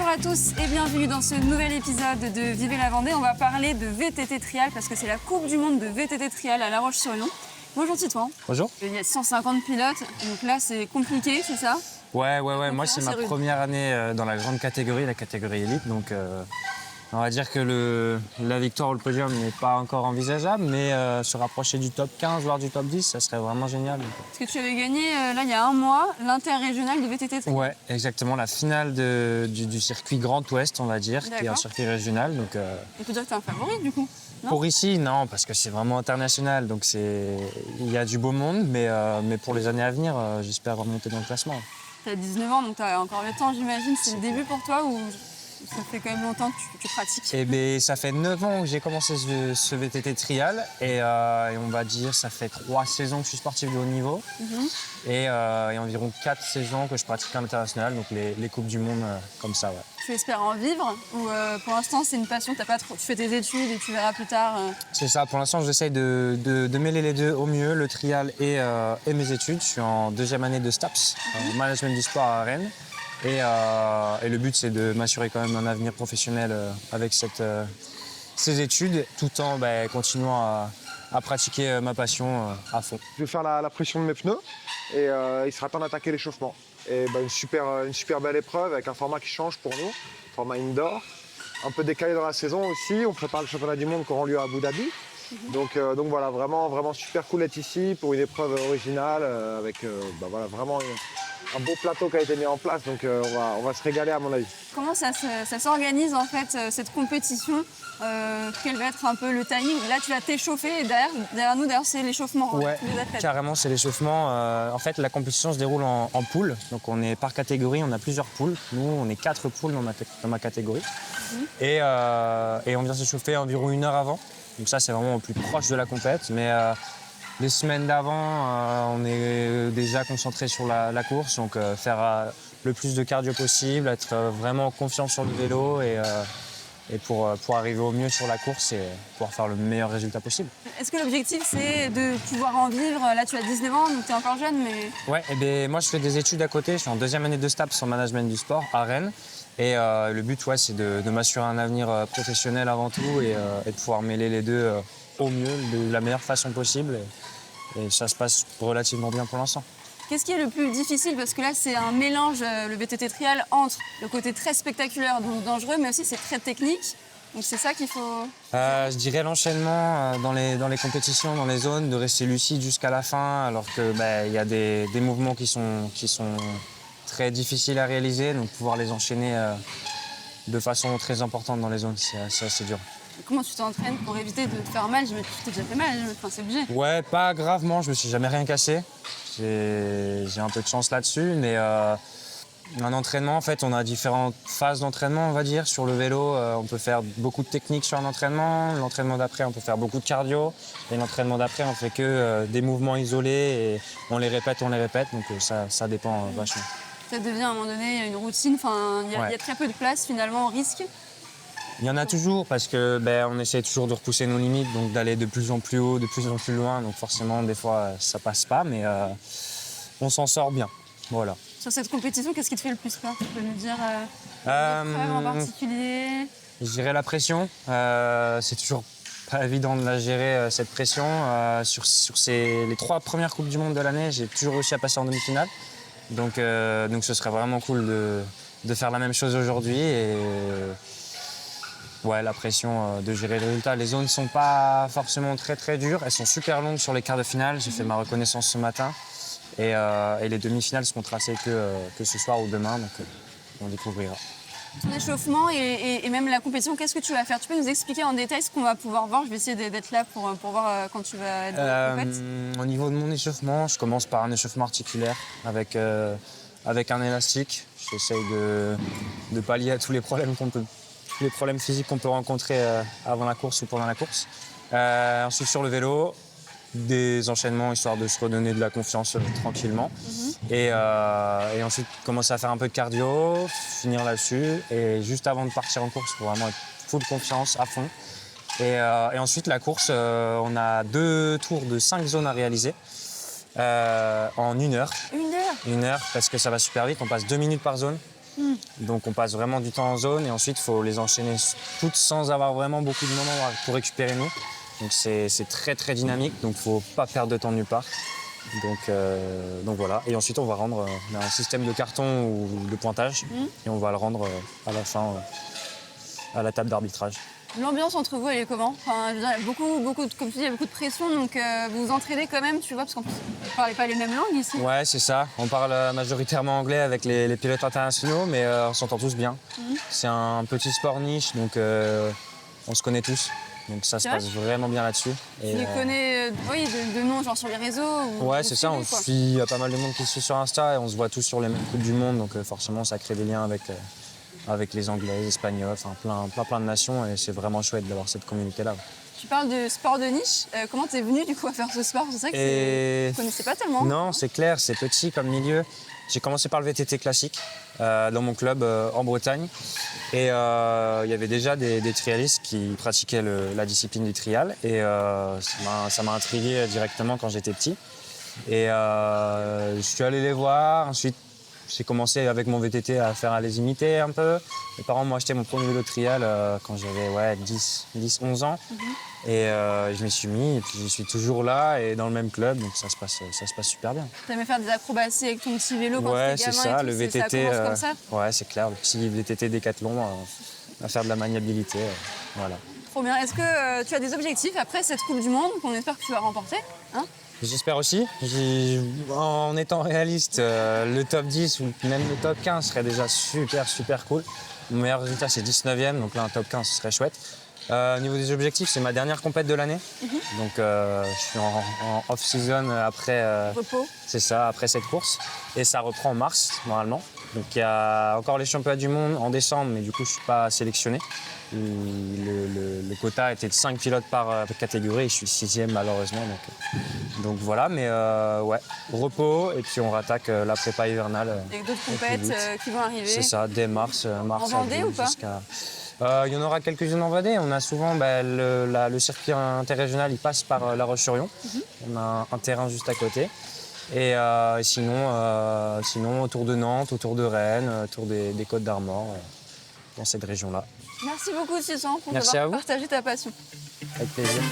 Bonjour à tous et bienvenue dans ce nouvel épisode de Vivez la Vendée. On va parler de VTT Trial parce que c'est la Coupe du Monde de VTT Trial à La Roche-sur-Yon. Bonjour Titouan. Bonjour. Il y a 150 pilotes, donc là c'est compliqué, c'est ça? Ouais. Moi c'est ma première année dans la grande catégorie, la catégorie élite. Donc on va dire que la victoire ou le podium n'est pas encore envisageable, mais se rapprocher du top 15, voire du top 10, ça serait vraiment génial. Parce que tu avais gagné là il y a un mois l'interrégional de VTT Trial. Ouais, exactement, la finale du circuit Grand Ouest, on va dire, qui est un circuit régional. Donc, on peut dire que tu es un favori du coup? Non, pour ici, non, parce que c'est vraiment international, donc il y a du beau monde, mais pour les années à venir, j'espère remonter dans le classement. Tu as 19 ans, donc tu as encore le temps, j'imagine. C'est le début pour toi ou ça fait quand même longtemps que tu pratiques? Eh bien, ça fait 9 ans que j'ai commencé ce VTT Trial et on va dire ça fait 3 saisons que je suis sportif de haut niveau et environ 4 saisons que je pratique à l'international, donc les Coupes du Monde comme ça, ouais. Tu espères en vivre ou pour l'instant c'est une passion, t'as pas trop... tu fais tes études et tu verras plus tard C'est ça, pour l'instant j'essaye de mêler les deux au mieux, le trial et mes études. Je suis en 2e année de STAPS, en management du sport à Rennes. Et le but, c'est de m'assurer quand même un avenir professionnel avec ces études, tout en continuant à pratiquer ma passion à fond. Je vais faire la pression de mes pneus et il sera temps d'attaquer l'échauffement. Et une super belle épreuve avec un format qui change pour nous, format indoor, un peu décalé dans la saison aussi. On prépare le championnat du monde qui aura lieu à Abu Dhabi. Donc voilà, vraiment super cool d'être ici pour une épreuve originale avec vraiment un beau plateau qui a été mis en place, donc on va se régaler à mon avis. Comment ça s'organise en fait cette compétition? Quel va être un peu le timing? Là tu vas t'échauffer et derrière nous c'est l'échauffement. Ouais, carrément c'est l'échauffement. En fait la compétition se déroule en poules, donc on est par catégorie, on a plusieurs poules. Nous on est 4 poules dans ma catégorie et on vient s'échauffer environ 1 heure avant. Donc ça c'est vraiment au plus proche de la compète, mais les semaines d'avant, on est déjà concentré sur la course, donc faire le plus de cardio possible, être vraiment confiant sur le vélo et pour arriver au mieux sur la course et pouvoir faire le meilleur résultat possible. Est-ce que l'objectif c'est de pouvoir en vivre? Là tu as 19 ans, donc tu es encore jeune, mais... Ouais, et moi je fais des études à côté, je suis en 2e année de STAPS en management du sport à Rennes. Et le but, c'est de m'assurer un avenir professionnel avant tout et de pouvoir mêler les deux au mieux, de la meilleure façon possible. Et ça se passe relativement bien pour l'instant. Qu'est-ce qui est le plus difficile? Parce que là, c'est un mélange, le VTT Trial, entre le côté très spectaculaire, donc dangereux, mais aussi c'est très technique. Donc c'est ça qu'il faut... Je dirais l'enchaînement dans les compétitions, dans les zones, de rester lucide jusqu'à la fin, alors que il y a des mouvements qui sont très difficiles à réaliser, donc pouvoir les enchaîner de façon très importante dans les zones, c'est assez dur. Comment tu t'entraînes pour éviter de te faire mal? Tu t'es déjà fait mal, enfin, c'est obligé. Ouais, pas gravement, je me suis jamais rien cassé. J'ai un peu de chance là-dessus, mais un entraînement, en fait, on a différentes phases d'entraînement, on va dire. Sur le vélo, on peut faire beaucoup de techniques sur un entraînement. L'entraînement d'après, on peut faire beaucoup de cardio. Et l'entraînement d'après, on fait que des mouvements isolés et on les répète. Donc ça dépend vachement. Ça devient à un moment donné une routine, enfin, il y a très peu de place finalement au risque. Il y en a toujours parce que on essaie toujours de repousser nos limites, donc d'aller de plus en plus haut, de plus en plus loin. Donc forcément, des fois, ça passe pas, mais on s'en sort bien. Voilà. Sur cette compétition, qu'est-ce qui te fait le plus peur? Tu peux nous dire une épreuve en particulier? Je dirais la pression. C'est toujours pas évident de la gérer, cette pression. Sur les 3 premières Coupes du Monde de l'année, j'ai toujours réussi à passer en demi-finale. Donc ce serait vraiment cool de faire la même chose aujourd'hui. Et ouais, la pression de gérer le résultat. Les zones ne sont pas forcément très dures. Elles sont super longues sur les quarts de finale. J'ai fait ma reconnaissance ce matin. Et les demi-finales seront tracées que ce soir ou demain. Donc on découvrira. Ton échauffement et même la compétition, qu'est-ce que tu vas faire? Tu peux nous expliquer en détail ce qu'on va pouvoir voir? Je vais essayer d'être là pour voir quand tu vas être dans la compétition. Au niveau de mon échauffement, je commence par un échauffement articulaire avec un élastique. J'essaye de pallier à tous les problèmes physiques qu'on peut rencontrer avant la course ou pendant la course. Ensuite, sur le vélo, des enchaînements histoire de se redonner de la confiance tranquillement. Et ensuite, commencer à faire un peu de cardio, finir là-dessus. Et juste avant de partir en course, pour vraiment être full confiance, à fond. Et ensuite, la course, on a 2 tours de 5 zones à réaliser en 1 heure. 1 heure? 1 heure, parce que ça va super vite. On passe 2 minutes par zone. Donc on passe vraiment du temps en zone et ensuite il faut les enchaîner toutes sans avoir vraiment beaucoup de moments pour récupérer nous. Donc c'est très très dynamique, donc il ne faut pas perdre de temps nulle part. Donc voilà, et ensuite on va rendre un système de carton ou de pointage et on va le rendre à la fin à la table d'arbitrage. L'ambiance entre vous, elle est comment? Enfin, je veux dire, il y a beaucoup comme tu dis, il y a beaucoup de pression, donc vous vous entraînez quand même, tu vois, parce qu'on ne parle pas les mêmes langues ici. Ouais, c'est ça. On parle majoritairement anglais avec les pilotes internationaux, mais on s'entend tous bien. C'est un petit sport niche, donc on se connaît tous. Donc ça se passe vraiment bien là-dessus. Tu les connais de nom, genre sur les réseaux? Ouais, c'est ça. On suit, il y a pas mal de monde qui se suit sur Insta et on se voit tous sur les mêmes Coupes du Monde, donc forcément ça crée des liens avec les Anglais, les Espagnols, enfin plein de nations et c'est vraiment chouette d'avoir cette communauté-là. Tu parles de sport de niche. Comment t'es venu du coup à faire ce sport? C'est ça que je ne connaissais pas tellement. Non, c'est clair, c'est petit comme milieu. J'ai commencé par le VTT classique dans mon club en Bretagne. Et il y avait déjà des trialistes qui pratiquaient la discipline du trial. Et ça m'a intrigué directement quand j'étais petit. Et je suis allé les voir. Ensuite, j'ai commencé avec mon VTT à les imiter un peu. Mes parents m'ont acheté mon premier vélo trial quand j'avais 10-11 ans. Et je m'y suis mis et puis je suis toujours là et dans le même club, donc ça se passe super bien. Tu aimais faire des acrobaties avec ton petit vélo quand ouais, t'étais gamin? C'est ça, et tout, le VTT. Ça commence comme ça? Ouais, c'est clair, le petit VTT Décathlon à faire de la maniabilité. Voilà. Trop bien. Est-ce que tu as des objectifs après cette Coupe du Monde qu'on espère que tu vas remporter, hein? J'espère aussi. En étant réaliste, le top 10 ou même le top 15 serait déjà super cool. Mon meilleur résultat, c'est 19e, donc là, un top 15, ce serait chouette. Au niveau des objectifs, c'est ma dernière compète de l'année. Donc, je suis en off-season après. Repos. C'est ça, après cette course. Et ça reprend en mars, normalement. Donc, il y a encore les championnats du monde en décembre, mais du coup, je ne suis pas sélectionné. Le quota était de 5 pilotes par catégorie et je suis 6e malheureusement. Donc voilà, mais ouais, repos et puis on rattaque la prépa hivernale. Avec d'autres compètes qui vont arriver. C'est ça, dès mars. En Vendée ou pas? Il y en aura quelques-unes en Vendée. On a souvent le circuit interrégional, il passe par La Roche-sur-Yon. On a un terrain juste à côté. Et sinon, autour de Nantes, autour de Rennes, autour des Côtes d'Armor, dans cette région-là. Merci beaucoup, Titouan, pour Merci avoir partagé ta passion. Avec plaisir.